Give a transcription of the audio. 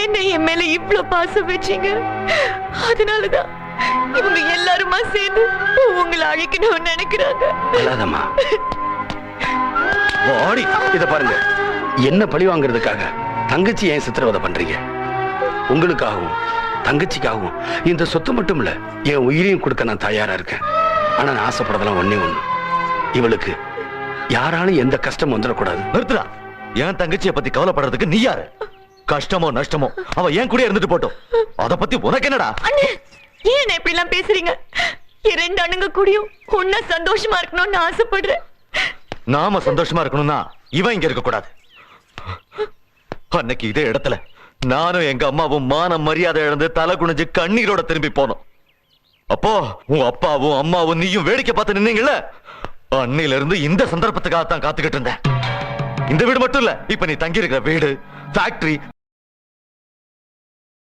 ஏங்க என் மேல இவ்ளோ பாசம் வச்சீங்க? அதனாலதான் இவங்க எல்லாருமா சேர்ந்து உங்களை அழிக்கணும்னு நினைக்கிறாங்க. அல்லாதம்மா ஓடி இத பாருங்க, என்ன பழி வாங்குறதுக்காக தங்கச்சி ஏன் சித்திரவதை பண்றீங்க? உங்களுக்காகவும் தங்கச்சிக்காகவும் இந்த சொத்து மட்டும் இல்ல, என் உயிரையும் கொடுக்க நான் தயாரா இருக்கேன். ஆனா நான் ஆசைப்படுறதெல்லாம் ஒண்ணே ஒண்ணு, இவளுக்கு யாராலும் எந்த கஷ்டமும் வந்துடக்கூடாது. நிறுத்துடா. என் தங்கச்சியை பத்தி கவலைப்படுறதுக்கு நீ யாரு? கஷ்டமோ நஷ்டமோ அவ ஏன் கூட இருந்துட்டு போட்டோம், அத பத்தி உனக்கு என்னடா? அண்ணே, ஏன் இப்படி எல்லாம் பேசுறீங்க? என் ரெண்டு அண்ணங்க கூடயும் ஒன்னா சந்தோஷமா இருக்கணும்னு ஆசைப்படுறேன். நாம சந்தோஷமா இருக்கணும்னா இவன் இங்க இருக்க கூடாது. அன்னைக்கு இதே இடத்துல நானும் எங்க அம்மாவும் மான மரியாதை இழந்து தலை குனிஞ்சு கண்ணீரோட திரும்பி போனோம். அப்போ உன் அப்பாவும் அம்மாவும் நீயும் வேடிக்கை பார்த்து நின்னீங்கல்ல, அன்னையில இருந்து இந்த சந்தர்ப்பத்துக்காக தான் காத்துக்கிட்டு இருந்தேன். இந்த வீடு மட்டும் இல்ல, இப்ப நீ தங்கி இருக்கிற வீடு, ஃபேக்டரி,